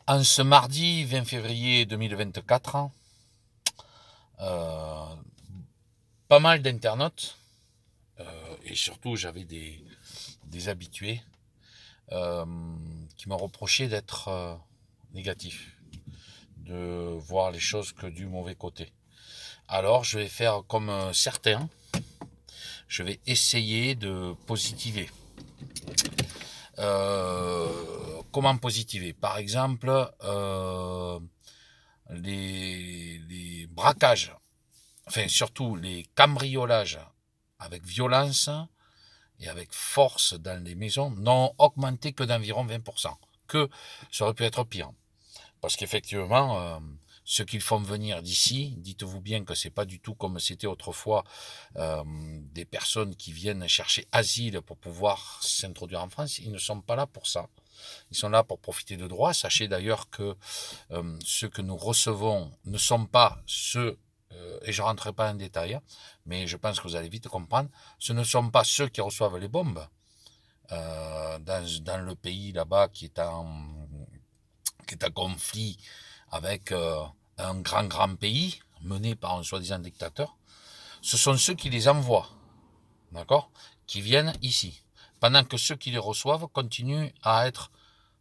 En ce mardi 20 février 2024, euh, pas mal d'internautes, et surtout j'avais des habitués euh, qui m'ont reproché d'être négatif, de voir les choses que du mauvais côté. Alors je vais faire comme certains, je vais essayer de positiver. Comment positiver? Par exemple, les braquages, enfin surtout les cambriolages avec violence et avec force dans les maisons n'ont augmenté que d'environ 20%. Que ça aurait pu être pire. Parce qu'effectivement, ceux qu'ils font venir d'ici, dites-vous bien que c'est pas du tout comme c'était autrefois des personnes qui viennent chercher asile pour pouvoir s'introduire en France. Ils ne sont pas là pour ça. Ils sont là pour profiter de droits. Sachez d'ailleurs que ceux que nous recevons ne sont pas ceux, et je ne rentrerai pas en détail, mais je pense que vous allez vite comprendre, ce ne sont pas ceux qui reçoivent les bombes dans le pays là-bas qui est en conflit avec un grand pays mené par un soi-disant dictateur. Ce sont ceux qui les envoient, d'accord, qui viennent ici. Pendant que ceux qui les reçoivent continuent à être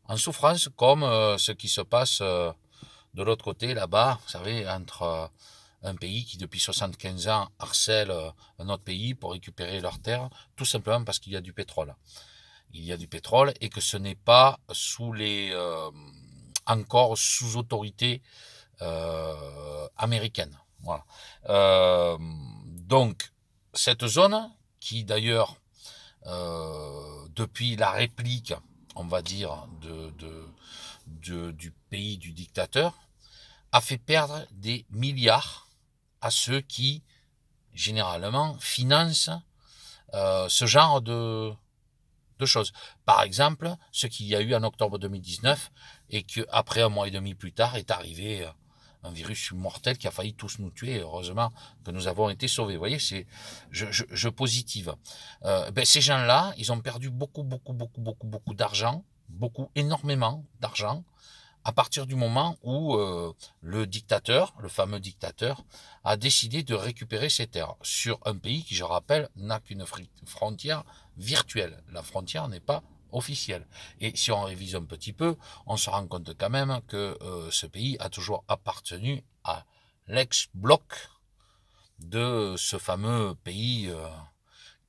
en souffrance, comme ce qui se passe de l'autre côté, là-bas, vous savez, entre un pays qui, depuis 75 ans, harcèle un autre pays pour récupérer leurs terres, tout simplement parce qu'il y a du pétrole. Il y a du pétrole et que ce n'est pas encore sous autorité américaine. Voilà. Donc, cette zone, qui d'ailleurs, depuis la réplique, on va dire, du pays du dictateur, a fait perdre des milliards à ceux qui, généralement, financent ce genre de choses. Par exemple, ce qu'il y a eu en octobre 2019 et qu'après un mois et demi plus tard est arrivé un virus mortel qui a failli tous nous tuer. Heureusement que nous avons été sauvés. Vous voyez, je positive. Ces gens-là, ils ont perdu beaucoup d'argent, énormément d'argent, à partir du moment où le dictateur, le fameux dictateur, a décidé de récupérer ses terres sur un pays qui, je rappelle, n'a qu'une frontière virtuelle. La frontière n'est pas officielle. Et si on révise un petit peu, on se rend compte quand même que ce pays a toujours appartenu à l'ex-bloc de ce fameux pays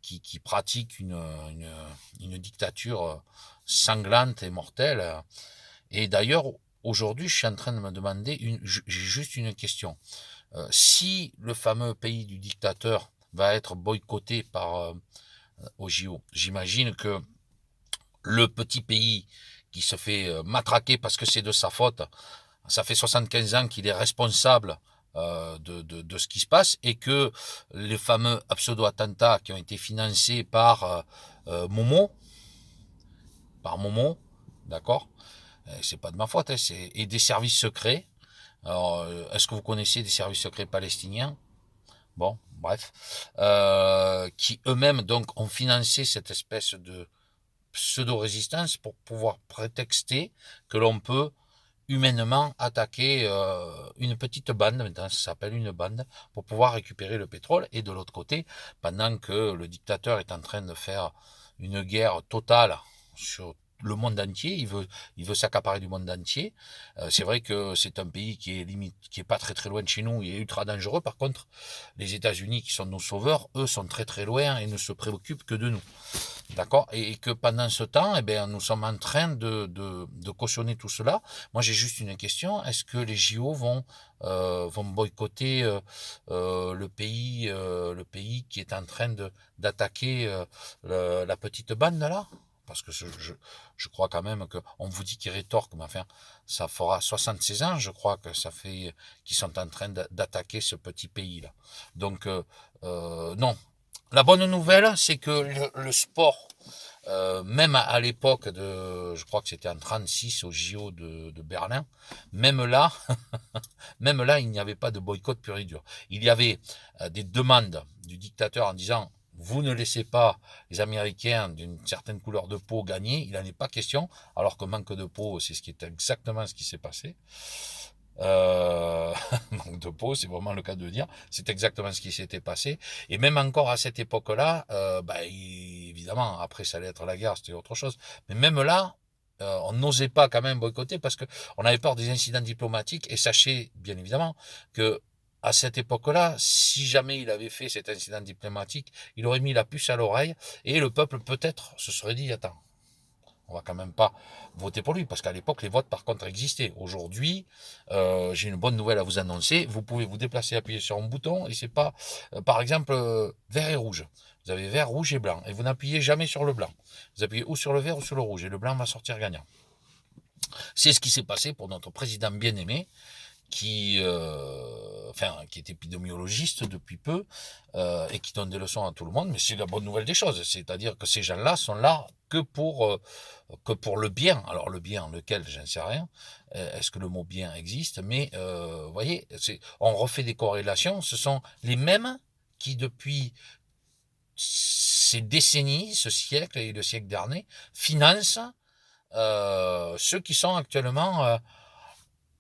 qui pratique une dictature sanglante et mortelle. Et d'ailleurs, aujourd'hui, je suis en train de me demander, j'ai juste une question. Si le fameux pays du dictateur va être boycotté par au JO, j'imagine que le petit pays qui se fait matraquer parce que c'est de sa faute, ça fait 75 ans qu'il est responsable de ce qui se passe et que les fameux pseudo-attentats qui ont été financés Momo, par Momo, d'accord, c'est pas de ma faute, hein, et des services secrets. Alors, est-ce que vous connaissez des services secrets palestiniens? Bon, bref, qui eux-mêmes donc ont financé cette espèce de pseudo-résistance pour pouvoir prétexter que l'on peut humainement attaquer une petite bande, maintenant ça s'appelle une bande, pour pouvoir récupérer le pétrole. Et de l'autre côté, pendant que le dictateur est en train de faire une guerre totale sur le monde entier, il veut s'accaparer du monde entier. C'est vrai que c'est un pays qui est limite, qui est pas très loin de chez nous, il est ultra dangereux. Par contre, les États-Unis, qui sont nos sauveurs, eux sont très loin et ne se préoccupent que de nous. D'accord. Et que pendant ce temps, eh bien, nous sommes en train de cautionner tout cela. Moi, j'ai juste une question. Est-ce que les JO vont boycotter le pays qui est en train d'attaquer la petite bande là? Parce que je crois quand même que on vous dit qu'ils rétorquent, mais enfin, ça fera 76 ans, je crois que ça fait qu'ils sont en train d'attaquer ce petit pays là. Donc non, la bonne nouvelle, c'est que le sport, même à l'époque je crois que c'était en 36 au JO de Berlin, même là, même là, il n'y avait pas de boycott pur et dur. Il y avait des demandes du dictateur en disant vous ne laissez pas les Américains d'une certaine couleur de peau gagner, il n'en est pas question, alors que manque de peau, c'est exactement ce qui s'est passé. Manque de peau, c'est vraiment le cas de dire, c'est exactement ce qui s'était passé. Et même encore à cette époque-là, évidemment, après ça allait être la guerre, c'était autre chose. Mais même là, on n'osait pas quand même boycotter parce que on avait peur des incidents diplomatiques. Et sachez bien évidemment que à cette époque-là, si jamais il avait fait cet incident diplomatique, il aurait mis la puce à l'oreille et le peuple peut-être se serait dit attends, on va quand même pas voter pour lui, parce qu'à l'époque, les votes, par contre, existaient. Aujourd'hui, j'ai une bonne nouvelle à vous annoncer. Vous pouvez vous déplacer, appuyer sur un bouton, et c'est pas, par exemple, vert et rouge. Vous avez vert, rouge et blanc, et vous n'appuyez jamais sur le blanc. Vous appuyez ou sur le vert ou sur le rouge, et le blanc va sortir gagnant. C'est ce qui s'est passé pour notre président bien-aimé, qui est épidémiologiste depuis peu, et qui donne des leçons à tout le monde, mais c'est la bonne nouvelle des choses, c'est-à-dire que ces gens-là sont là que pour le bien. Alors le bien, lequel, j'en sais rien, est-ce que le mot bien existe, mais vous voyez, on refait des corrélations, ce sont les mêmes qui depuis ces décennies, ce siècle et le siècle dernier, financent ceux qui sont actuellement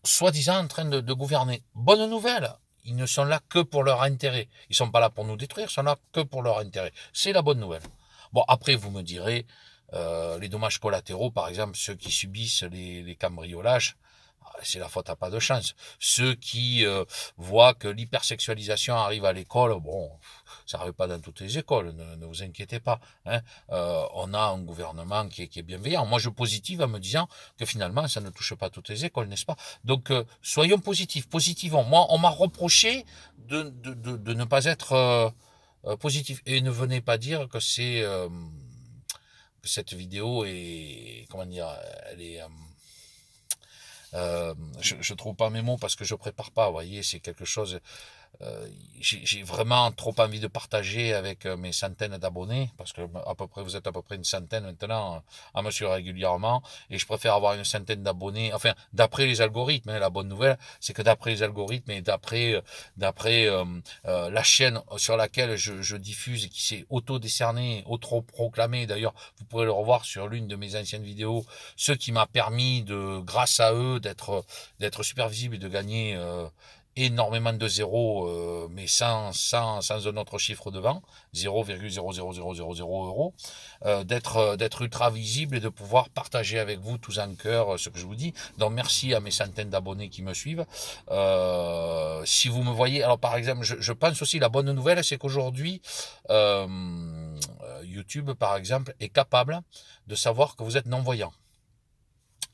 soi-disant en train de gouverner. Bonne nouvelle, ils ne sont là que pour leur intérêt. Ils ne sont pas là pour nous détruire, ils sont là que pour leur intérêt. C'est la bonne nouvelle. Bon, après, vous me direz, les dommages collatéraux, par exemple, ceux qui subissent les cambriolages, c'est la faute à pas de chance. Ceux qui voient que l'hypersexualisation arrive à l'école, bon, ça n'arrive pas dans toutes les écoles, ne vous inquiétez pas. Hein. On a un gouvernement qui est bienveillant. Moi, je positive en me disant que finalement, ça ne touche pas toutes les écoles, n'est-ce pas? Donc, soyons positifs, positivons. Moi, on m'a reproché de ne pas être positif. Et ne venez pas dire que que cette vidéo est, comment dire, elle est... je trouve pas mes mots parce que je prépare pas, vous voyez, c'est quelque chose, j'ai vraiment trop envie de partager avec mes centaines d'abonnés, parce que vous êtes à peu près une centaine maintenant à me suivre régulièrement, et je préfère avoir une centaine d'abonnés, enfin, d'après les algorithmes, hein, la bonne nouvelle, c'est que d'après les algorithmes et d'après la chaîne sur laquelle je diffuse et qui s'est auto-décerné, auto-proclamé, d'ailleurs, vous pourrez le revoir sur l'une de mes anciennes vidéos, ce qui m'a permis grâce à eux, d'être super visible et de gagner énormément de zéros, mais sans un autre chiffre devant, 0,00000 d'être ultra visible et de pouvoir partager avec vous tous en cœur ce que je vous dis. Donc merci à mes centaines d'abonnés qui me suivent. Si vous me voyez, alors par exemple, je pense aussi la bonne nouvelle, c'est qu'aujourd'hui, YouTube par exemple est capable de savoir que vous êtes non-voyant.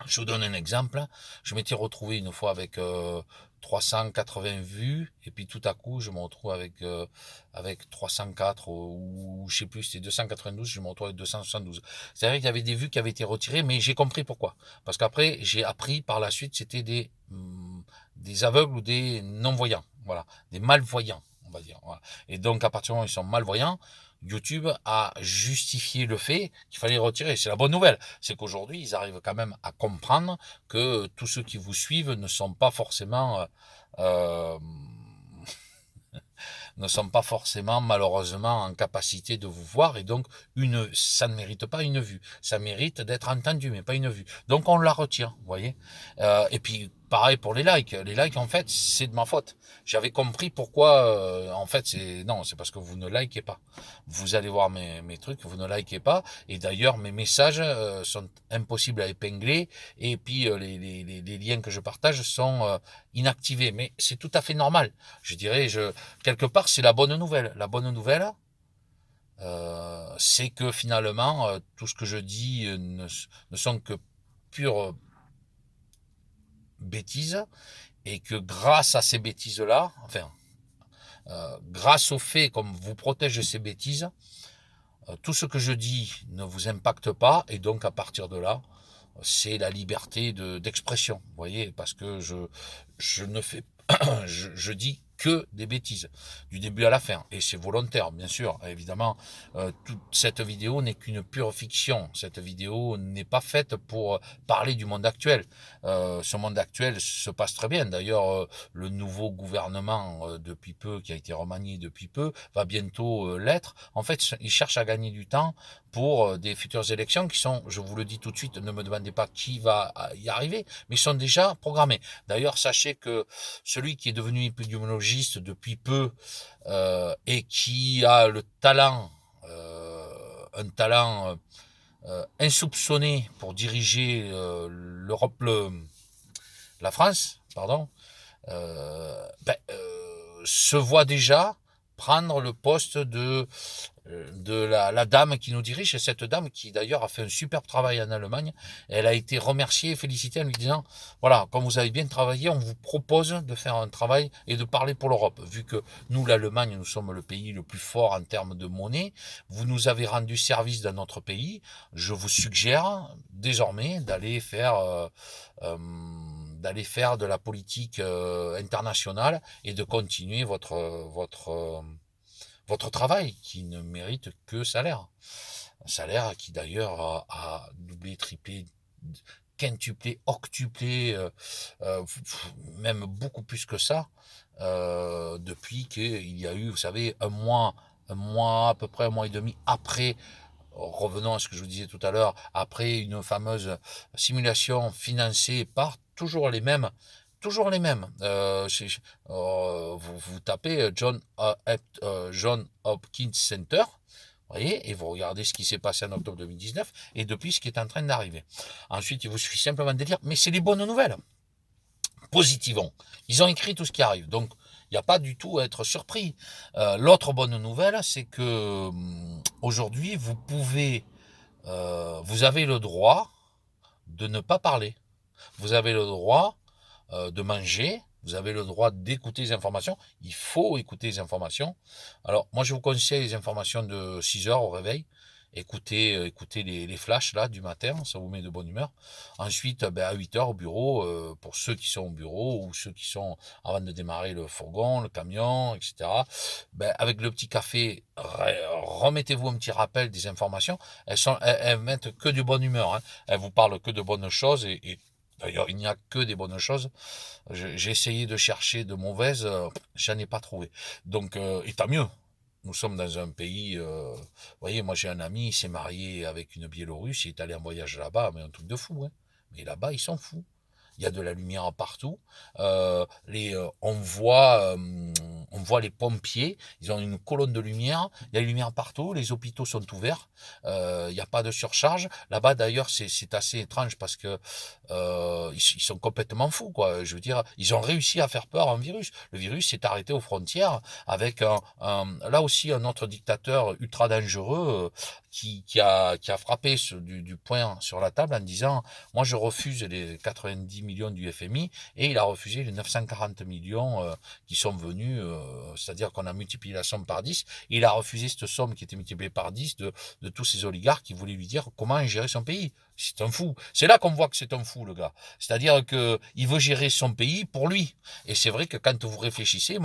Je vous donne un exemple. Je m'étais retrouvé une fois avec 380 vues, et puis tout à coup, je me retrouve avec 304, ou je sais plus, c'était 292, je me retrouve avec 272. C'est-à-dire qu'il y avait des vues qui avaient été retirées, mais j'ai compris pourquoi. Parce qu'après, j'ai appris par la suite, c'était des aveugles ou des non-voyants. Voilà, des malvoyants, on va dire. Voilà. Et donc, à partir du moment où ils sont malvoyants, YouTube a justifié le fait qu'il fallait retirer. C'est la bonne nouvelle. C'est qu'aujourd'hui, ils arrivent quand même à comprendre que tous ceux qui vous suivent ne sont pas forcément ne sont pas forcément malheureusement en capacité de vous voir, et donc ça ne mérite pas une vue, ça mérite d'être entendu mais pas une vue, donc on la retire, vous voyez. Et puis pareil pour les likes en fait c'est de ma faute, j'avais compris pourquoi, en fait c'est parce que vous ne likez pas, vous allez voir mes trucs, vous ne likez pas, et d'ailleurs mes messages sont impossibles à épingler, et puis les liens que je partage sont inactivés, mais c'est tout à fait normal, je dirais, quelque part, c'est la bonne nouvelle. La bonne nouvelle, c'est que finalement, tout ce que je dis ne sont que pures bêtises, et que grâce à ces bêtises-là, enfin, grâce au fait qu'on vous protège de ces bêtises, tout ce que je dis ne vous impacte pas, et donc à partir de là, c'est la liberté d'expression, vous voyez, parce que je ne fais, je dis que des bêtises, du début à la fin. Et c'est volontaire, bien sûr. Évidemment, toute cette vidéo n'est qu'une pure fiction. Cette vidéo n'est pas faite pour parler du monde actuel. Ce monde actuel se passe très bien. D'ailleurs, le nouveau gouvernement, depuis peu, qui a été remanié depuis peu, va bientôt l'être. En fait, il cherche à gagner du temps pour des futures élections qui sont, je vous le dis tout de suite, ne me demandez pas qui va y arriver, mais sont déjà programmées. D'ailleurs, sachez que celui qui est devenu épidémiologiste depuis peu et qui a le talent, un talent insoupçonné pour diriger la France, pardon, se voit déjà prendre le poste de la dame qui nous dirige, et cette dame qui d'ailleurs a fait un superbe travail en Allemagne. Elle a été remerciée et félicitée en lui disant, voilà, comme vous avez bien travaillé, on vous propose de faire un travail et de parler pour l'Europe. Vu que nous, l'Allemagne, nous sommes le pays le plus fort en termes de monnaie, vous nous avez rendu service dans notre pays, je vous suggère désormais d'aller faire de la politique internationale et de continuer votre travail qui ne mérite que salaire. Un salaire qui d'ailleurs a doublé, triplé, quintuplé, octuplé, même beaucoup plus que ça, depuis qu'il y a eu, vous savez, un mois, à peu près un mois et demi après, revenons à ce que je vous disais tout à l'heure, après une fameuse simulation financée par toujours les mêmes. Vous tapez John Hopkins Center, vous voyez, et vous regardez ce qui s'est passé en octobre 2019 et depuis ce qui est en train d'arriver. Ensuite, il vous suffit simplement de dire, mais c'est les bonnes nouvelles. Positivons. Ils ont écrit tout ce qui arrive. Donc, il n'y a pas du tout à être surpris. L'autre bonne nouvelle, c'est que aujourd'hui, vous avez le droit de ne pas parler. Vous avez le droit de manger, vous avez le droit d'écouter les informations. Il faut écouter les informations. Alors, moi, je vous conseille les informations de 6 heures au réveil. Écoutez les flashs là du matin, ça vous met de bonne humeur. Ensuite, à 8 heures au bureau, pour ceux qui sont au bureau ou ceux qui sont avant de démarrer le fourgon, le camion, etc. Avec le petit café, remettez-vous un petit rappel des informations. Elles mettent que de bonne humeur. Hein. Elles vous parlent que de bonnes choses et d'ailleurs, il n'y a que des bonnes choses. J'ai essayé de chercher de mauvaises, j'en ai pas trouvé. Donc, et tant mieux. Nous sommes dans un pays, vous voyez, moi j'ai un ami, il s'est marié avec une Biélorusse, il est allé en voyage là-bas, mais un truc de fou, hein. Mais là-bas, ils sont fous. Il y a de la lumière partout. On voit les pompiers, ils ont une colonne de lumière, il y a une lumière partout, les hôpitaux sont ouverts, il n'y a pas de surcharge. Là-bas d'ailleurs c'est assez étrange parce que ils sont complètement fous, quoi. Je veux dire, ils ont réussi à faire peur à un virus. Le virus s'est arrêté aux frontières avec là aussi un autre dictateur ultra dangereux qui a frappé du poing sur la table en disant moi je refuse les 90 millions du FMI et il a refusé les 940 millions qui sont venus, c'est-à-dire qu'on a multiplié la somme par 10 et il a refusé cette somme qui était multipliée par 10 de tous ces oligarques qui voulaient lui dire comment gérer son pays. C'est un fou. C'est là qu'on voit que c'est un fou, le gars. C'est-à-dire que il veut gérer son pays pour lui. Et c'est vrai que quand vous réfléchissez,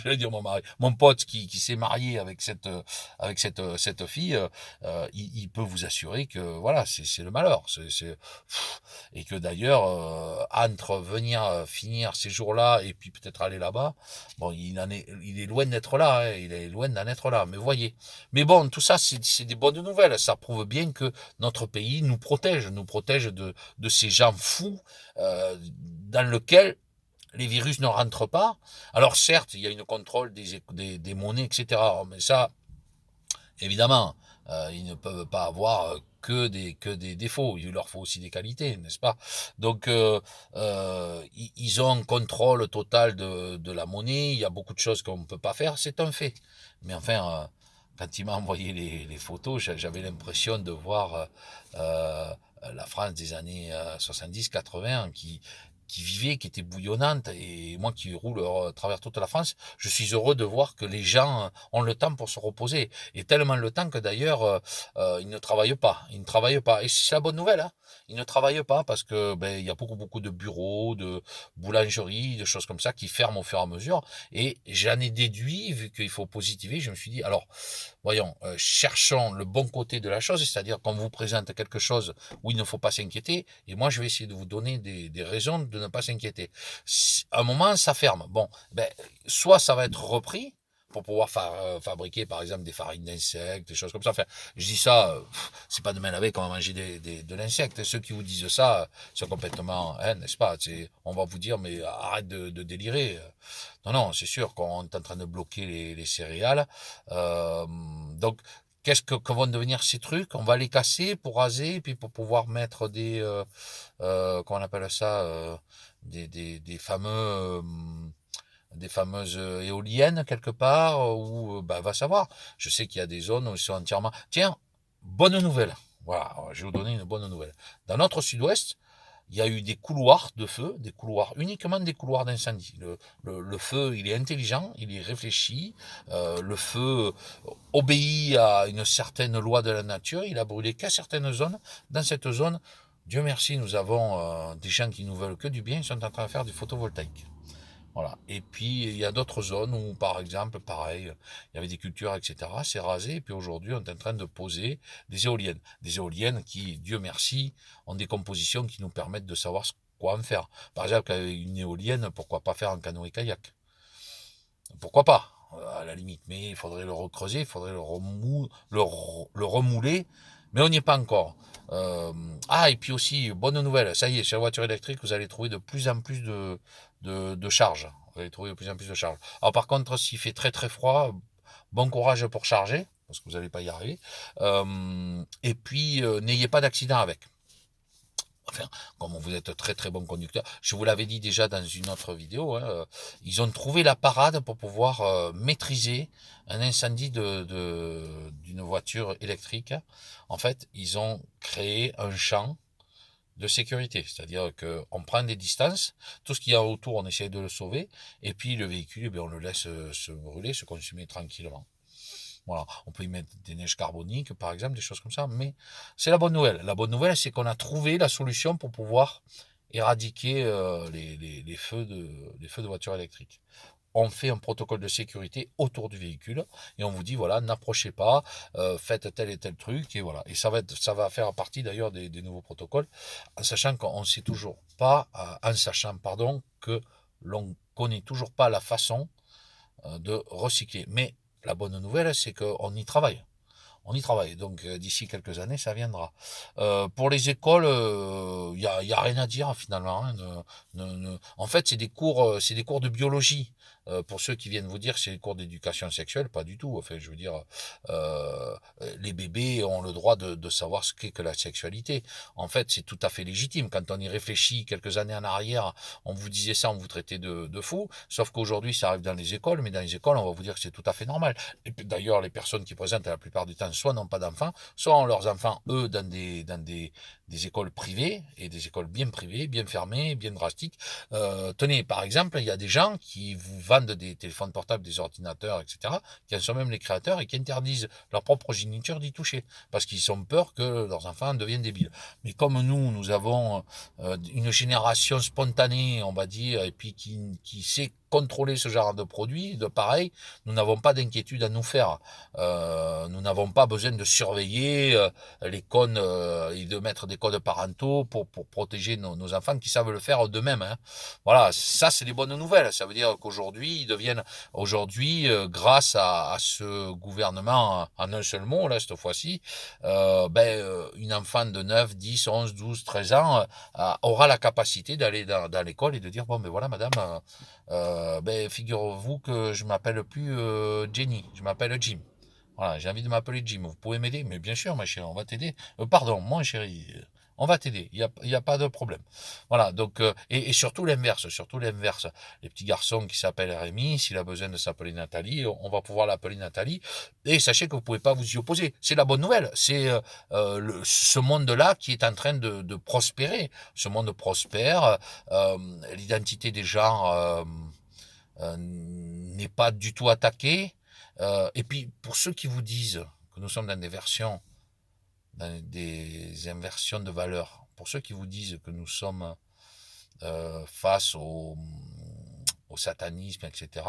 j'allais dire mon mari, mon pote qui s'est marié avec cette fille, il peut vous assurer que voilà, c'est le malheur. Et que d'ailleurs, entre venir finir ces jours-là et puis peut-être aller là-bas, bon, il est loin d'être là. Hein, il est loin d'en être là. Mais voyez. Mais bon, tout ça, c'est des bonnes nouvelles. Ça prouve bien que notre pays nous protège de ces gens fous dans lesquels les virus ne rentrent pas. Alors certes, il y a une contrôle des monnaies, etc. Mais ça, évidemment, ils ne peuvent pas avoir que des défauts. Il leur faut aussi des qualités, n'est-ce pas? Donc, ils ont un contrôle total de la monnaie. Il y a beaucoup de choses qu'on ne peut pas faire. C'est un fait. Mais enfin, quand il m'a envoyé les photos, j'avais l'impression de voir la France des années 70-80 qui vivait, qui était bouillonnante, et moi qui roule à travers toute la France, je suis heureux de voir que les gens ont le temps pour se reposer, et tellement le temps que d'ailleurs ils ne travaillent pas, ils ne travaillent pas, et c'est la bonne nouvelle, hein. Ils ne travaillent pas parce que il y a beaucoup de bureaux, de boulangeries, de choses comme ça qui ferment au fur et à mesure, et j'en ai déduit, vu qu'il faut positiver, je me suis dit, alors, voyons, cherchons le bon côté de la chose, c'est-à-dire qu'on vous présente quelque chose où il ne faut pas s'inquiéter, et moi je vais essayer de vous donner des raisons de ne pas s'inquiéter. À un moment, ça ferme. Bon, soit ça va être repris pour pouvoir fabriquer par exemple des farines d'insectes, des choses comme ça. Enfin, je dis ça, c'est pas demain la veille qu'on va manger de l'insecte. Ceux qui vous disent ça sont complètement, hein, n'est-ce pas? On va vous dire, mais arrête de délirer. Non, non, c'est sûr qu'on est en train de bloquer les céréales. Donc, que vont devenir ces trucs? On va les casser pour raser, puis pour pouvoir mettre comment on appelle ça, des des fameuses éoliennes quelque part, ou va savoir. Je sais qu'il y a des zones où ils sont entièrement. Tiens, bonne nouvelle. Voilà, je vais vous donner une bonne nouvelle. Dans notre sud-ouest, il y a eu des couloirs de feu, des couloirs, uniquement des couloirs d'incendie. Le feu, il est intelligent, il est réfléchi. Le feu obéit à une certaine loi de la nature. Il a brûlé qu'à certaines zones. Dans cette zone, Dieu merci, nous avons des gens qui nous veulent que du bien. Ils sont en train de faire du photovoltaïque. Voilà. Et puis, il y a d'autres zones où, par exemple, pareil, il y avait des cultures, etc. C'est rasé. Et puis aujourd'hui, on est en train de poser des éoliennes. Des éoliennes qui, Dieu merci, ont des compositions qui nous permettent de savoir quoi en faire. Par exemple, avec une éolienne, pourquoi pas faire un canoë-kayak? Pourquoi pas, à la limite. Mais il faudrait le recreuser, il faudrait le remouler. Mais on n'y est pas encore. Et puis aussi, bonne nouvelle, ça y est, sur la voiture électrique, vous allez trouver de plus en plus de charges. Vous allez trouver de plus en plus de charges. Alors par contre, s'il fait très très froid, bon courage pour charger, parce que vous n'allez pas y arriver. Et puis, n'ayez pas d'accident avec. Enfin, comme vous êtes très très bon conducteur, je vous l'avais dit déjà dans une autre vidéo, hein, ils ont trouvé la parade pour pouvoir maîtriser un incendie d'une voiture électrique. En fait, ils ont créé un champ de sécurité, c'est-à-dire qu'on prend des distances, tout ce qu'il y a autour, on essaie de le sauver, et puis le véhicule, on le laisse se brûler, se consumer tranquillement. Voilà, on peut y mettre des neiges carboniques, par exemple, des choses comme ça, mais c'est la bonne nouvelle. La bonne nouvelle, c'est qu'on a trouvé la solution pour pouvoir éradiquer les feux de voitures électriques. On fait un protocole de sécurité autour du véhicule et on vous dit voilà, n'approchez pas, faites tel et tel truc, et voilà. Et ça va faire partie d'ailleurs des nouveaux protocoles, en sachant qu'on sait toujours pas, en sachant pardon, que l'on connaît toujours pas la façon de recycler. Mais la bonne nouvelle, c'est qu'on y travaille. On y travaille, donc d'ici quelques années, ça viendra. Pour les écoles, y a rien à dire finalement, hein. En fait, c'est des cours de biologie. Pour ceux qui viennent vous dire que c'est des cours d'éducation sexuelle, pas du tout. Enfin, je veux dire, euh, les bébés ont le droit de savoir ce qu'est que la sexualité. En fait, c'est tout à fait légitime. Quand on y réfléchit quelques années en arrière, on vous disait ça, on vous traitait de fou. Sauf qu'aujourd'hui, ça arrive dans les écoles, mais dans les écoles, on va vous dire que c'est tout à fait normal. Et d'ailleurs, les personnes qui présentent la plupart du temps soit n'ont pas d'enfants, soit ont leurs enfants, eux, dans des écoles privées, et des écoles bien privées, bien fermées, bien drastiques. Tenez, par exemple, il y a des gens qui vous vendent des téléphones portables, des ordinateurs, etc., qui en sont même les créateurs et qui interdisent leur propre progéniture d'y toucher, parce qu'ils ont peur que leurs enfants deviennent débiles. Mais comme nous avons une génération spontanée, on va dire, et puis qui sait contrôler ce genre de produits, de pareil, nous n'avons pas d'inquiétude à nous faire. Nous n'avons pas besoin de surveiller les codes et de mettre des codes parentaux pour protéger nos enfants qui savent le faire d'eux-mêmes, hein. Voilà, ça c'est des bonnes nouvelles. Ça veut dire qu'aujourd'hui, grâce à ce gouvernement en un seul mot, là, cette fois-ci, une enfant de 9, 10, 11, 12, 13 ans aura la capacité d'aller dans l'école et de dire, bon, ben voilà, madame, figurez-vous que je m'appelle plus Jenny, je m'appelle Jim. Voilà, j'ai envie de m'appeler Jim. Vous pouvez m'aider? Mais bien sûr, ma chérie, on va t'aider. Pardon, mon chéri, on va t'aider, il y a pas de problème. Voilà, donc, et surtout l'inverse, les petits garçons qui s'appellent Rémi, s'il a besoin de s'appeler Nathalie, on va pouvoir l'appeler Nathalie, et sachez que vous pouvez pas vous y opposer. C'est la bonne nouvelle, c'est ce monde-là qui est en train de prospérer. Ce monde prospère, l'identité des genres n'est pas du tout attaquée. Et puis, pour ceux qui vous disent que nous sommes dans des inversions de valeurs, pour ceux qui vous disent que nous sommes face au satanisme, etc.,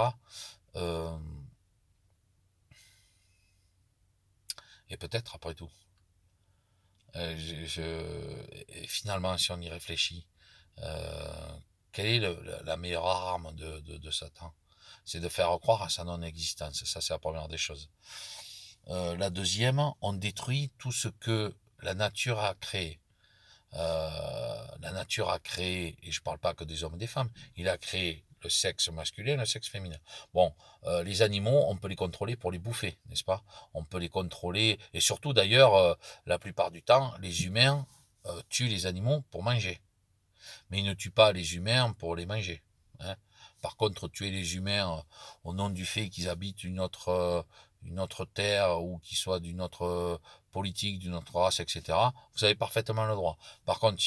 et peut-être après tout, et finalement, si on y réfléchit, quelle est la meilleure arme de Satan? C'est de faire croire à sa non-existence. Ça, c'est la première des choses. La deuxième, on détruit tout ce que la nature a créé. La nature a créé, et je ne parle pas que des hommes et des femmes, il a créé le sexe masculin et le sexe féminin. Bon, les animaux, on peut les contrôler pour les bouffer, n'est-ce pas? On peut les contrôler, et surtout d'ailleurs, la plupart du temps, les humains tuent les animaux pour manger. Mais ils ne tuent pas les humains pour les manger. Hein. Par contre, tuer les humains au nom du fait qu'ils habitent une autre terre ou qu'ils soient d'une autre politique, d'une autre race, etc., vous avez parfaitement le droit. Par contre,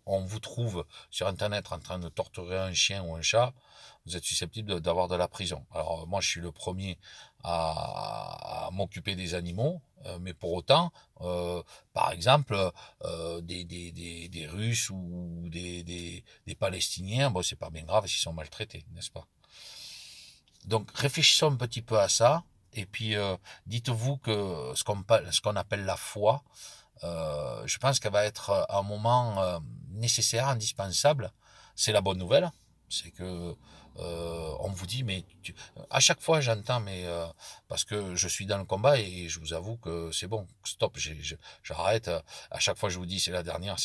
on vous trouve sur Internet en train de torturer un chien ou un chat, vous êtes susceptible d'avoir de la prison. Alors, moi, je suis le premier à m'occuper des animaux, mais pour autant, par exemple, des Russes ou des Palestiniens, bon, c'est pas bien grave s'ils sont maltraités, n'est-ce pas? Donc, réfléchissons un petit peu à ça, et puis dites-vous que ce qu'on appelle la foi, je pense qu'elle va être un moment nécessaire, indispensable. C'est la bonne nouvelle, c'est que on vous dit, mais à chaque fois j'entends, mais parce que je suis dans le combat et je vous avoue que c'est bon, stop, j'arrête. À chaque fois je vous dis c'est la dernière,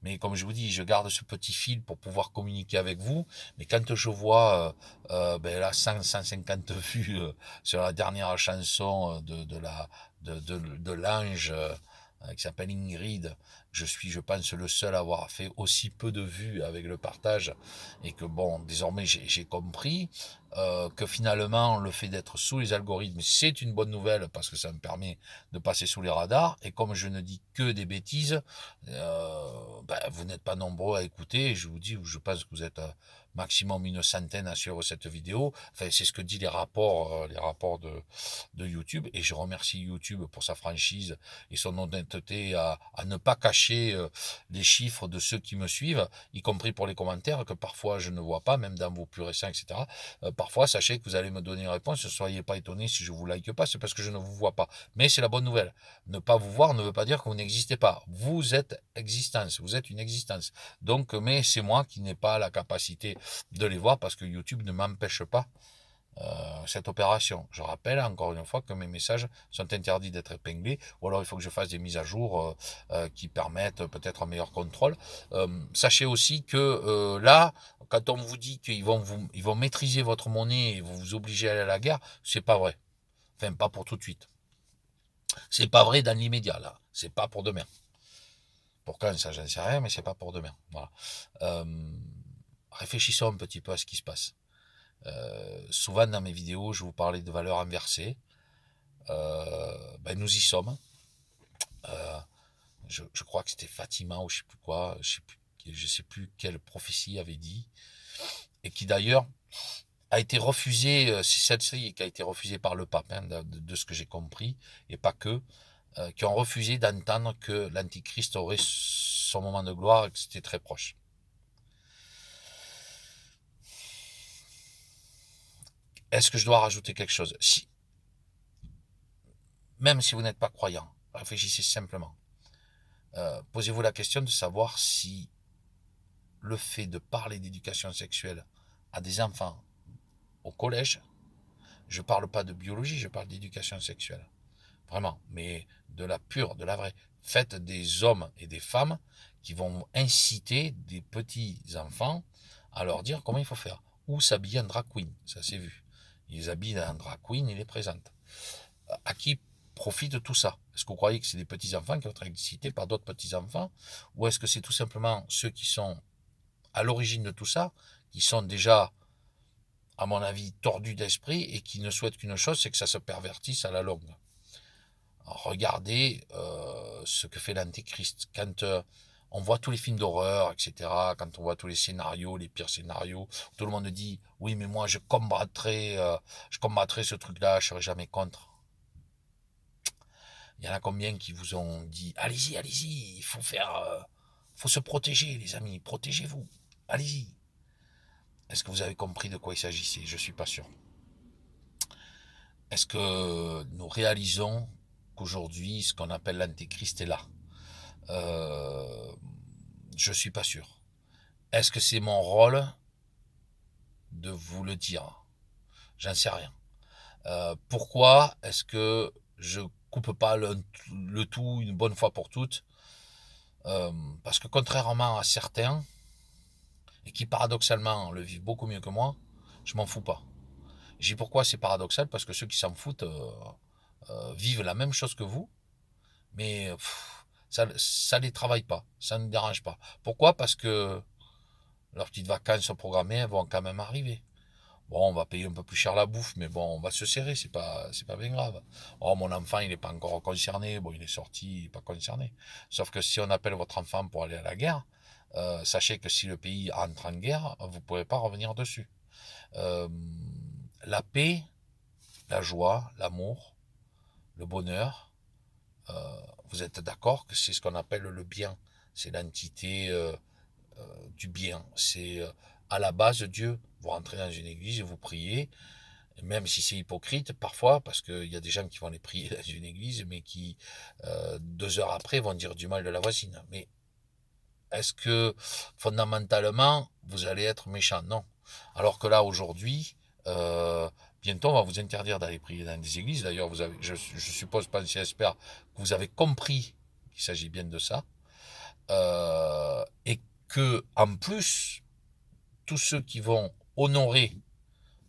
mais comme je vous dis, je garde ce petit fil pour pouvoir communiquer avec vous. Mais quand je vois ben là 150 vues sur la dernière chanson de l'ange qui s'appelle Ingrid. Je suis, je pense, le seul à avoir fait aussi peu de vues avec le partage. Et que bon, désormais, j'ai compris que finalement, le fait d'être sous les algorithmes, c'est une bonne nouvelle parce que ça me permet de passer sous les radars. Et comme je ne dis que des bêtises, ben, vous n'êtes pas nombreux à écouter. Et je vous dis, je pense que vous êtes maximum une centaine à suivre cette vidéo. Enfin, c'est ce que disent les rapports de YouTube. Et je remercie YouTube pour sa franchise et son honnêteté à ne pas cacher les chiffres de ceux qui me suivent, y compris pour les commentaires que parfois je ne vois pas, même dans vos plus récents, etc. Parfois, sachez que vous allez me donner une réponse, ne soyez pas étonnés si je vous like pas, c'est parce que je ne vous vois pas. Mais c'est la bonne nouvelle. Ne pas vous voir ne veut pas dire que vous n'existez pas. Vous êtes existence, vous êtes une existence. Donc, mais c'est moi qui n'ai pas la capacité de les voir parce que YouTube ne m'empêche pas cette opération. Je rappelle encore une fois que mes messages sont interdits d'être épinglés, ou alors il faut que je fasse des mises à jour qui permettent peut-être un meilleur contrôle. Sachez aussi que là, quand on vous dit ils vont maîtriser votre monnaie et vous obliger à aller à la guerre, c'est pas vrai. Enfin, pas pour tout de suite. C'est pas vrai dans l'immédiat, là. C'est pas pour demain. Pour quand, ça, j'en sais rien, mais c'est pas pour demain. Voilà. Réfléchissons un petit peu à ce qui se passe. Souvent dans mes vidéos, je vous parlais de valeurs inversées. Ben nous y sommes. Je crois que c'était Fatima ou je sais plus quoi, je sais plus quelle prophétie avait dit, et qui d'ailleurs a été refusée, c'est celle-ci qui a été refusée par le pape, hein, de ce que j'ai compris, et pas que, qui ont refusé d'entendre que l'Antichrist aurait son moment de gloire et que c'était très proche. Est-ce que je dois rajouter quelque chose? Si, même si vous n'êtes pas croyant, réfléchissez simplement. Posez-vous la question de savoir si le fait de parler d'éducation sexuelle à des enfants au collège, je ne parle pas de biologie, je parle d'éducation sexuelle. Vraiment, mais de la pure, de la vraie. Faites des hommes et des femmes qui vont inciter des petits enfants à leur dire comment il faut faire. Ou s'habiller en drag queen, ça c'est vu. Ils les habillent en drag queen, ils les présentent. À qui profit de tout ça? Est-ce que vous croyez que c'est des petits-enfants qui vont être excités par d'autres petits-enfants? Ou est-ce que c'est tout simplement ceux qui sont à l'origine de tout ça, qui sont déjà, à mon avis, tordus d'esprit et qui ne souhaitent qu'une chose, c'est que ça se pervertisse à la longue? Alors, regardez ce que fait l'Antéchrist. Quand on voit tous les films d'horreur, etc., quand on voit tous les scénarios, les pires scénarios, tout le monde dit, oui, mais moi, je combattrai ce truc-là, je serai jamais contre. Il y en a combien qui vous ont dit, allez-y, allez-y, il faut se protéger, les amis, protégez-vous, allez-y. Est-ce que vous avez compris de quoi il s'agissait? Je suis pas sûr. Est-ce que nous réalisons qu'aujourd'hui, ce qu'on appelle l'Antéchrist est là? Je suis pas sûr. Est-ce que c'est mon rôle de vous le dire? J'en sais rien. Pourquoi est-ce que je coupe pas le tout une bonne fois pour toutes? Parce que contrairement à certains, et qui paradoxalement le vivent beaucoup mieux que moi, je m'en fous pas. Je dis pourquoi c'est paradoxal, parce que ceux qui s'en foutent vivent la même chose que vous, mais ça les travaille pas, ça ne dérange pas. Pourquoi? Parce que leurs petites vacances sont programmées, vont quand même arriver. Bon, on va payer un peu plus cher la bouffe, mais bon, on va se serrer, c'est pas bien grave. Oh, mon enfant, il n'est pas encore concerné, bon, il est sorti, il n'est pas concerné. Sauf que si on appelle votre enfant pour aller à la guerre, sachez que si le pays entre en guerre, vous ne pourrez pas revenir dessus. La paix, la joie, l'amour, le bonheur, vous êtes d'accord que c'est ce qu'on appelle le bien. C'est l'entité du bien. C'est à la base Dieu. Vous rentrez dans une église et vous priez, même si c'est hypocrite parfois, parce qu'il y a des gens qui vont aller prier dans une église, mais qui, 2 heures après, vont dire du mal de la voisine. Mais est-ce que, fondamentalement, vous allez être méchant? Non. Alors que là, aujourd'hui, bientôt, on va vous interdire d'aller prier dans des églises. D'ailleurs, je suppose, pas si j'espère, que vous avez compris qu'il s'agit bien de ça. Et que, en plus, tous ceux qui vont honorer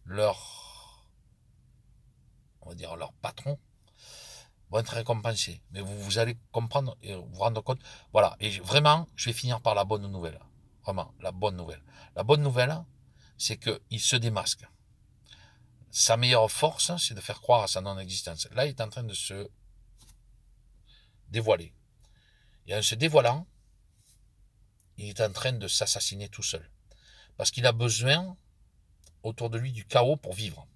leur, on va dire, leur patron, vont être récompensés. Mais vous allez comprendre et vous rendre compte. Voilà. Et vraiment, je vais finir par la bonne nouvelle. Vraiment, la bonne nouvelle. La bonne nouvelle, c'est qu'il se démasque. Sa meilleure force, c'est de faire croire à sa non-existence. Là, il est en train de se dévoiler. Et en se dévoilant, il est en train de s'assassiner tout seul. Parce qu'il a besoin, autour de lui, du chaos pour vivre.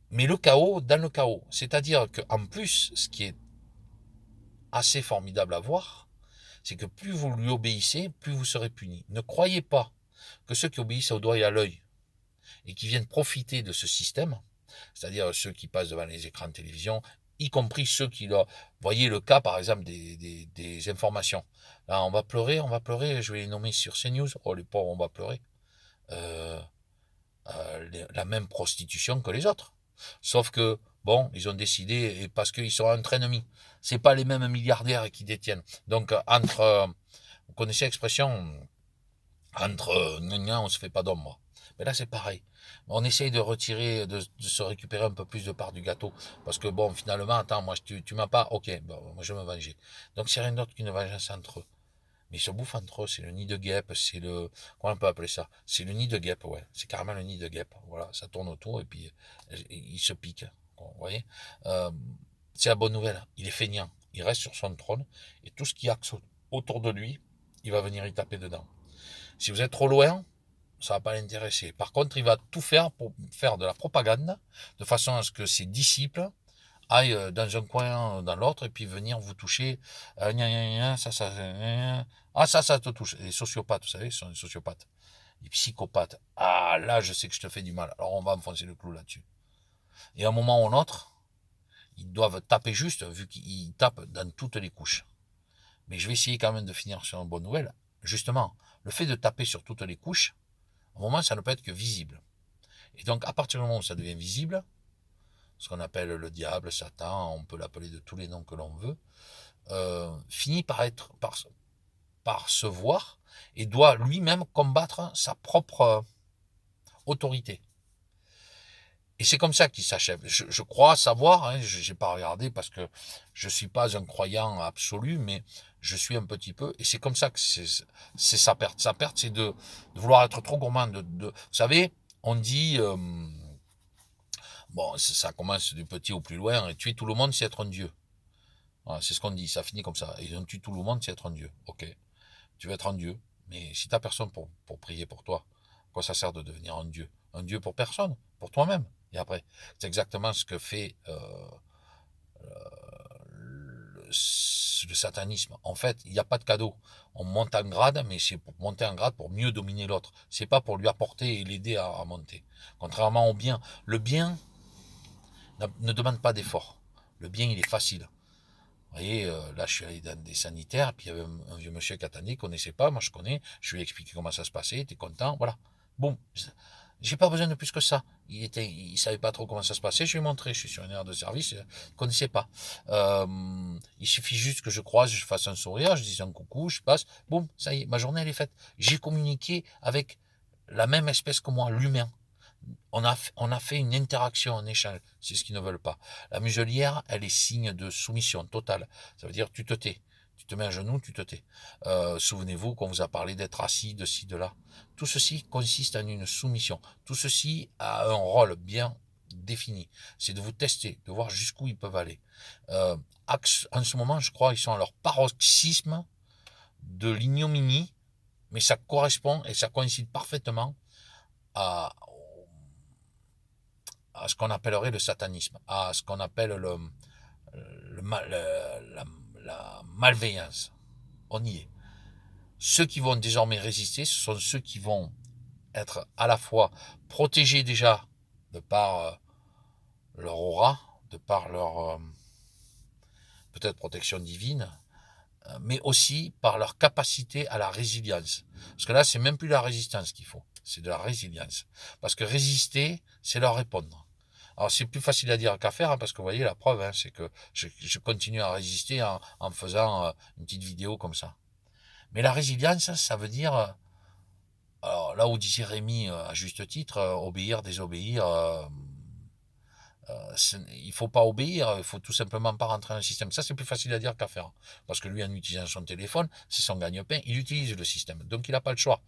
Mais le chaos dans le chaos. C'est-à-dire qu'en plus, ce qui est assez formidable à voir, c'est que plus vous lui obéissez, plus vous serez puni. Ne croyez pas que ceux qui obéissent au doigt et à l'œil et qui viennent profiter de ce système, c'est-à-dire ceux qui passent devant les écrans de télévision, y compris ceux qui leur... Voyez le cas, par exemple, des informations. Là, on va pleurer, je vais les nommer sur CNews. Oh, les pauvres, on va pleurer. La même prostitution que les autres. Sauf que, bon, ils ont décidé, et parce qu'ils sont entre ennemis. C'est pas les mêmes milliardaires qui détiennent. Donc, vous connaissez l'expression, entre on se fait pas d'ombre. Mais là, c'est pareil. On essaye de retirer, de se récupérer un peu plus de part du gâteau. Parce que bon, finalement, attends, moi, tu m'as pas, ok, bon, moi, je vais me venger. Donc, c'est rien d'autre qu'une vengeance entre eux. Mais ils se bouffent entre eux, c'est le nid de guêpe, c'est le... Comment on peut appeler ça? C'est le nid de guêpe, ouais. C'est carrément le nid de guêpe. Voilà, ça tourne autour et puis ils se piquent. Vous voyez c'est la bonne nouvelle. Il est feignant. Il reste sur son trône et tout ce qui axe autour de lui, il va venir y taper dedans. Si vous êtes trop loin, ça va pas l'intéresser. Par contre, il va tout faire pour faire de la propagande de façon à ce que ses disciples aille dans un coin, dans l'autre, et puis venir vous toucher. Ça te touche. Les sociopathes, vous savez, ce sont des sociopathes. Les psychopathes. Ah, là, je sais que je te fais du mal. Alors, on va enfoncer le clou là-dessus. Et à un moment ou un autre, ils doivent taper juste, vu qu'ils tapent dans toutes les couches. Mais je vais essayer quand même de finir sur une bonne nouvelle. Justement, le fait de taper sur toutes les couches, à un moment, ça ne peut être que visible. Et donc, à partir du moment où ça devient visible, ce qu'on appelle le diable, Satan, on peut l'appeler de tous les noms que l'on veut, finit par se voir et doit lui-même combattre sa propre autorité. Et c'est comme ça qu'il s'achève. Je crois savoir, hein, je n'ai pas regardé parce que je suis pas un croyant absolu, mais je suis un petit peu, et c'est comme ça que c'est sa perte. Sa perte, c'est de vouloir être trop gourmand. Vous savez, on dit, bon, ça commence du petit au plus loin, et tuer tout le monde, c'est être un dieu. Voilà, c'est ce qu'on dit, ça finit comme ça. Et on tue tout le monde, c'est être un dieu. Ok, tu veux être un dieu, mais si t'as personne pour prier pour toi, quoi ça sert de devenir un dieu? Un dieu pour personne, pour toi-même. Et après, c'est exactement ce que fait le satanisme. En fait, il n'y a pas de cadeau. On monte en grade, mais c'est pour monter en grade pour mieux dominer l'autre. C'est pas pour lui apporter et l'aider à monter. Contrairement au bien, le bien ne demande pas d'effort. Le bien, il est facile. Vous voyez, là, je suis allé dans des sanitaires, puis il y avait un vieux monsieur qui attendait, connaissait pas, moi je connais, je lui ai expliqué comment ça se passait, il était content, voilà. Bon, j'ai pas besoin de plus que ça. Il savait pas trop comment ça se passait, je lui ai montré, je suis sur une aire de service, il connaissait pas. Il suffit juste que je croise, je fasse un sourire, je dise un coucou, je passe, boum, ça y est, ma journée elle est faite. J'ai communiqué avec la même espèce que moi, l'humain. On a fait une interaction, un échange. C'est ce qu'ils ne veulent pas. La muselière, elle est signe de soumission totale. Ça veut dire tu te tais. Tu te mets à genoux, tu te tais. Souvenez-vous qu'on vous a parlé d'être assis, de ci, de là. Tout ceci consiste en une soumission. Tout ceci a un rôle bien défini. C'est de vous tester, de voir jusqu'où ils peuvent aller. En ce moment, je crois, ils sont à leur paroxysme de l'ignominie, mais ça correspond et ça coïncide parfaitement à, ce qu'on appellerait le satanisme, à ce qu'on appelle la malveillance. On y est. Ceux qui vont désormais résister, ce sont ceux qui vont être à la fois protégés déjà de par leur aura, de par leur peut-être protection divine, mais aussi par leur capacité à la résilience. Parce que là, c'est même plus la résistance qu'il faut, c'est de la résilience. Parce que résister, c'est leur répondre. Alors c'est plus facile à dire qu'à faire, hein, parce que vous voyez, la preuve, hein, c'est que je continue à résister en faisant une petite vidéo comme ça. Mais la résilience, ça veut dire, alors là où disait Rémi à juste titre, obéir, désobéir, il faut pas obéir, il faut tout simplement pas rentrer dans le système. Ça, c'est plus facile à dire qu'à faire. Parce que lui, en utilisant son téléphone, c'est son gagne-pain, il utilise le système. Donc, il n'a pas le choix.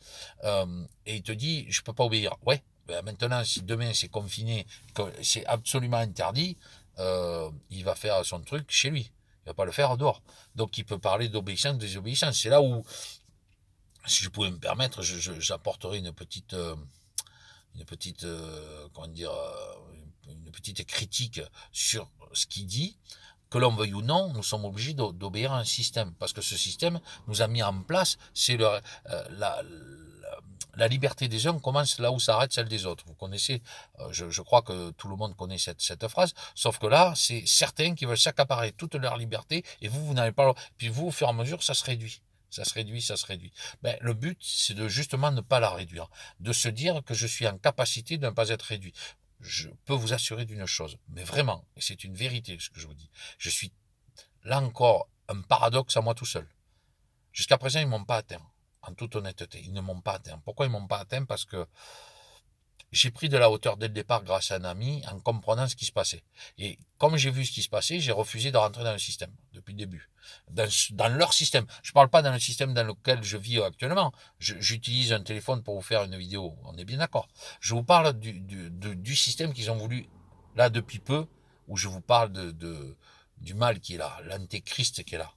Et il te dit, je peux pas obéir. Ouais, ben maintenant, si demain c'est confiné, que c'est absolument interdit, il va faire son truc chez lui. Il va pas le faire dehors. Donc, il peut parler d'obéissance, désobéissance. C'est là où, si je pouvais me permettre, j'apporterai une petite, comment dire, une petite critique sur ce qu'il dit. Que l'on veuille ou non, nous sommes obligés d'obéir à un système, parce que ce système nous a mis en place, c'est la liberté des uns commence là où s'arrête celle des autres. Vous connaissez, je crois que tout le monde connaît cette phrase, sauf que là, c'est certains qui veulent s'accaparer toute leur liberté, et vous n'avez pas. Puis vous, au fur et à mesure, ça se réduit. Ça se réduit, ça se réduit. Ben, le but, c'est de justement ne pas la réduire, de se dire que je suis en capacité de ne pas être réduit. Je peux vous assurer d'une chose, mais vraiment, et c'est une vérité ce que je vous dis, je suis là encore un paradoxe à moi tout seul. Jusqu'à présent, ils ne m'ont pas atteint, en toute honnêteté, ils ne m'ont pas atteint. Pourquoi ils ne m'ont pas atteint? Parce que j'ai pris de la hauteur dès le départ grâce à un ami en comprenant ce qui se passait. Et comme j'ai vu ce qui se passait, j'ai refusé de rentrer dans le système depuis le début. Dans leur système. Je ne parle pas dans le système dans lequel je vis actuellement. J'utilise un téléphone pour vous faire une vidéo. On est bien d'accord. Je vous parle du système qu'ils ont voulu, là, depuis peu, où je vous parle du mal qui est là, l'antéchrist qui est là.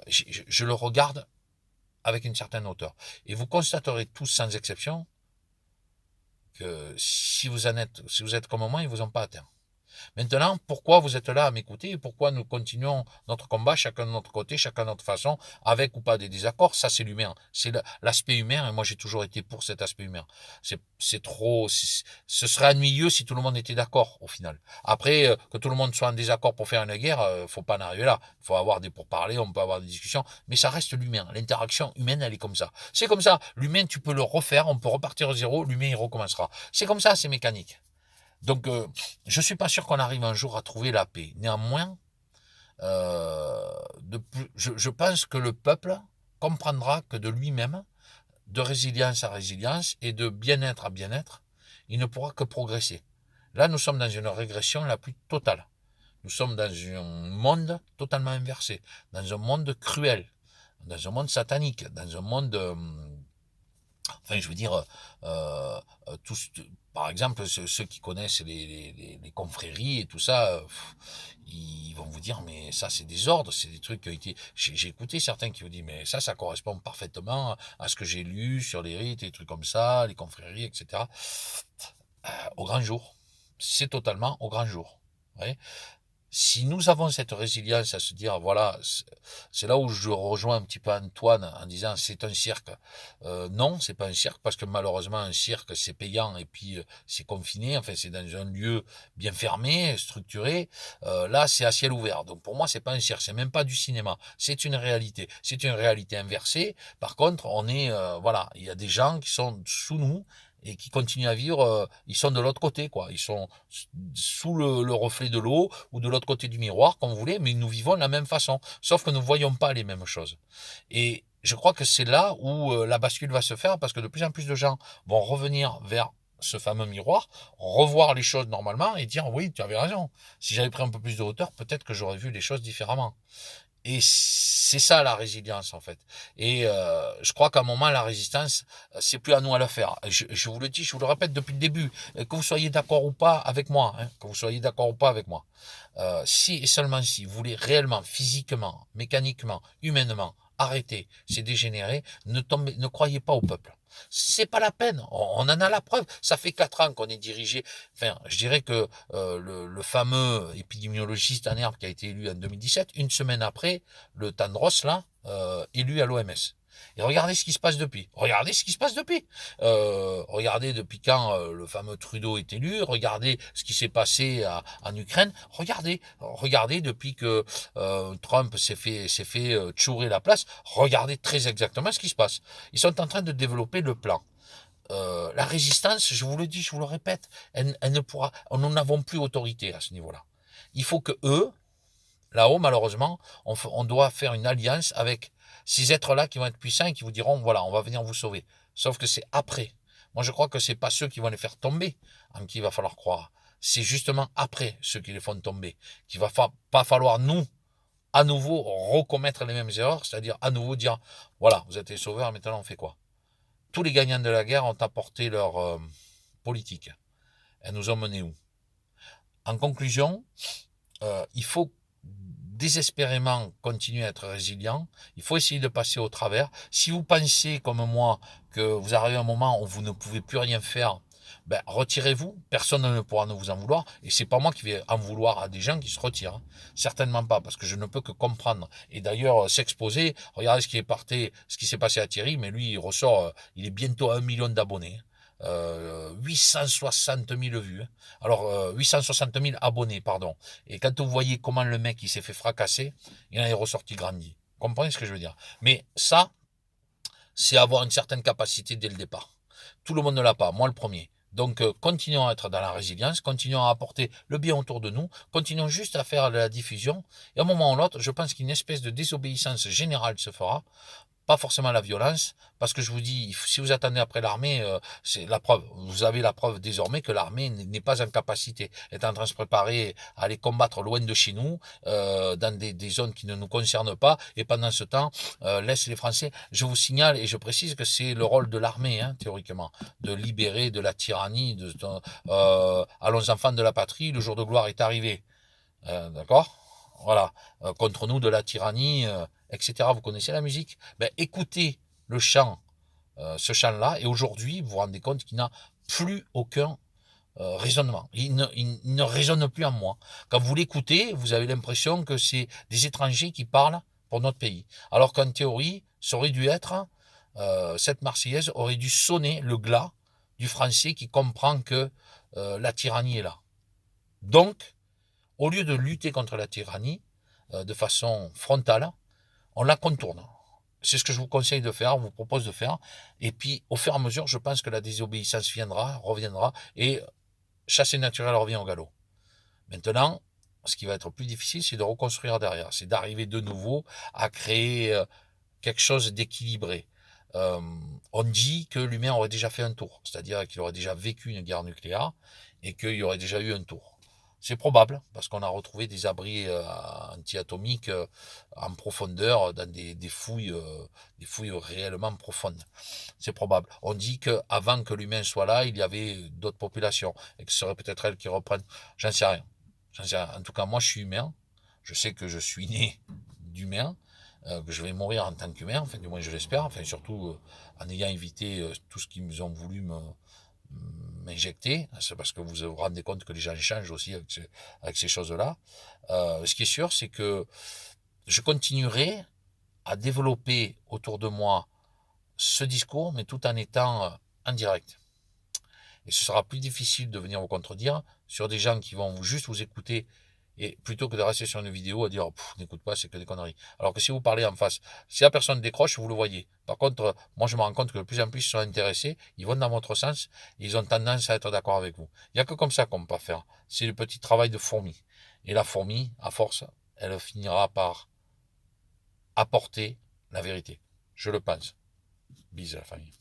Je le regarde avec une certaine hauteur. Et vous constaterez tous, sans exception, que si vous êtes comme moi, ils vous ont pas atteint. Maintenant, pourquoi vous êtes là à m'écouter et pourquoi nous continuons notre combat, chacun de notre côté, chacun de notre façon, avec ou pas des désaccords, ça c'est l'humain. C'est l'aspect humain et moi j'ai toujours été pour cet aspect humain. C'est trop, ce serait ennuyeux si tout le monde était d'accord au final. Après, que tout le monde soit en désaccord pour faire une guerre, faut pas en arriver là. Il faut avoir des pourparlers, on peut avoir des discussions, mais ça reste l'humain. L'interaction humaine, elle est comme ça. C'est comme ça. L'humain, tu peux le refaire, on peut repartir à zéro, l'humain il recommencera. C'est comme ça, c'est mécanique. Donc, je suis pas sûr qu'on arrive un jour à trouver la paix. Néanmoins, je pense que le peuple comprendra que de lui-même, de résilience à résilience et de bien-être à bien-être, il ne pourra que progresser. Là, nous sommes dans une régression la plus totale. Nous sommes dans un monde totalement inversé, dans un monde cruel, dans un monde satanique, dans un monde... enfin, je veux dire, tous, par exemple, ceux qui connaissent les confréries et tout ça, ils vont vous dire, mais ça, c'est des ordres, c'est des trucs qui ont été... J'ai écouté certains qui vous disent, mais ça correspond parfaitement à ce que j'ai lu sur les rites et des trucs comme ça, les confréries, etc. Au grand jour. C'est totalement au grand jour. Ouais. Si nous avons cette résilience à se dire, voilà, c'est là où je rejoins un petit peu Antoine en disant c'est un cirque. Non, c'est pas un cirque parce que malheureusement un cirque c'est payant et puis c'est confiné. Enfin, c'est dans un lieu bien fermé, structuré. Là, c'est à ciel ouvert. Donc pour moi, c'est pas un cirque, c'est même pas du cinéma. C'est une réalité. C'est une réalité inversée. Par contre, on est, voilà, il y a des gens qui sont sous nous et qui continuent à vivre, ils sont de l'autre côté, quoi. Ils sont sous le reflet de l'eau ou de l'autre côté du miroir, comme vous voulez, mais nous vivons de la même façon. Sauf que nous ne voyons pas les mêmes choses. Et je crois que c'est là où la bascule va se faire, parce que de plus en plus de gens vont revenir vers ce fameux miroir, revoir les choses normalement et dire oui, tu avais raison. Si j'avais pris un peu plus de hauteur, peut-être que j'aurais vu les choses différemment. Et c'est ça la résilience en fait. Et je crois qu'à un moment la résistance, c'est plus à nous à le faire. Je vous le dis, je vous le répète depuis le début, que vous soyez d'accord ou pas avec moi, hein, que vous soyez d'accord ou pas avec moi. Si et seulement si vous voulez réellement, physiquement, mécaniquement, humainement arrêter ces dégénérés, ne croyez pas au peuple. C'est pas la peine. On en a la preuve. Ça fait 4 ans qu'on est dirigé. Enfin, je dirais que le fameux épidémiologiste en herbe qui a été élu en 2017, une semaine après, le Tandros, là, élu à l'OMS. Et regardez ce qui se passe depuis. Regardez ce qui se passe depuis. Regardez depuis quand le fameux Trudeau est élu. Regardez ce qui s'est passé en Ukraine. Regardez depuis que Trump s'est fait chourer la place. Regardez très exactement ce qui se passe. Ils sont en train de développer le plan. La résistance, je vous le dis, je vous le répète, elle ne pourra, nous n'avons plus autorité à ce niveau-là. Il faut que eux, là-haut, malheureusement, on doit faire une alliance avec ces êtres-là qui vont être puissants et qui vous diront, voilà, on va venir vous sauver. Sauf que c'est après. Moi, je crois que c'est pas ceux qui vont les faire tomber en qui il va falloir croire. C'est justement après ceux qui les font tomber. Qu'il va pas falloir, nous, à nouveau, recommettre les mêmes erreurs, c'est-à-dire à nouveau dire, voilà, vous êtes les sauveurs, maintenant on fait quoi? Tous les gagnants de la guerre ont apporté leur politique. Elles nous ont menés où? En conclusion, il faut désespérément continuer à être résilient. Il faut essayer de passer au travers. Si vous pensez, comme moi, que vous arrivez à un moment où vous ne pouvez plus rien faire, ben, retirez-vous. Personne ne pourra vous en vouloir. Et c'est pas moi qui vais en vouloir à des gens qui se retirent. Certainement pas, parce que je ne peux que comprendre. Et d'ailleurs, s'exposer, regardez ce qui s'est passé à Thierry, mais lui, il ressort, il est bientôt à 1 million d'abonnés. 860 000 vues. Alors, 860 000 abonnés, pardon. Et quand vous voyez comment le mec il s'est fait fracasser, il en est ressorti grandi. Vous comprenez ce que je veux dire? Mais ça, c'est avoir une certaine capacité dès le départ. Tout le monde ne l'a pas, moi le premier. Donc, continuons à être dans la résilience, continuons à apporter le bien autour de nous, continuons juste à faire de la diffusion. Et à un moment ou l'autre, je pense qu'une espèce de désobéissance générale se fera. Pas forcément la violence, parce que je vous dis, si vous attendez après l'armée, c'est la preuve. Vous avez la preuve désormais que l'armée n'est pas en capacité, est en train de se préparer à aller combattre loin de chez nous, dans des zones qui ne nous concernent pas, et pendant ce temps, laisse les Français. Je vous signale et je précise que c'est le rôle de l'armée, hein, théoriquement, de libérer de la tyrannie, allons enfants de la patrie, le jour de gloire est arrivé. D'accord? Voilà. Contre nous de la tyrannie, etc. Vous connaissez la musique? Ben, écoutez le chant, ce chant-là, et aujourd'hui, vous vous rendez compte qu'il n'a plus aucun raisonnement. Il ne résonne plus en moi. Quand vous l'écoutez, vous avez l'impression que c'est des étrangers qui parlent pour notre pays. Alors qu'en théorie, ça aurait dû être, cette Marseillaise aurait dû sonner le glas du français qui comprend que la tyrannie est là. Donc, au lieu de lutter contre la tyrannie de façon frontale, on la contourne. C'est ce que je vous conseille de faire, vous propose de faire. Et puis, au fur et à mesure, je pense que la désobéissance reviendra, et chasser naturel revient au galop. Maintenant, ce qui va être plus difficile, c'est de reconstruire derrière. C'est d'arriver de nouveau à créer quelque chose d'équilibré. on dit que l'humain aurait déjà fait un tour, c'est-à-dire qu'il aurait déjà vécu une guerre nucléaire et qu'il y aurait déjà eu un tour. C'est probable, parce qu'on a retrouvé des abris anti-atomiques en profondeur dans des fouilles réellement profondes. C'est probable. On dit qu'avant que l'humain soit là, il y avait d'autres populations et que ce serait peut-être elles qui reprennent. J'en sais rien. J'en sais rien. En tout cas, moi, je suis humain. Je sais que je suis né d'humain, que je vais mourir en tant qu'humain, enfin, du moins je l'espère, enfin, surtout en ayant évité tout ce qu'ils ont voulu m'injecter. C'est parce que vous vous rendez compte que les gens changent aussi avec ces choses-là. Ce qui est sûr, c'est que je continuerai à développer autour de moi ce discours, mais tout en étant en direct. Et ce sera plus difficile de venir vous contredire sur des gens qui vont juste vous écouter et plutôt que de rester sur une vidéo à dire n'écoute pas, c'est que des conneries. Alors que si vous parlez en face, si la personne décroche, vous le voyez. Par contre, moi je me rends compte que de plus en plus ils sont intéressés, ils vont dans votre sens, et ils ont tendance à être d'accord avec vous. Il n'y a que comme ça qu'on peut pas faire. C'est le petit travail de fourmi. Et la fourmi, à force, elle finira par apporter la vérité. Je le pense. Bise à la famille.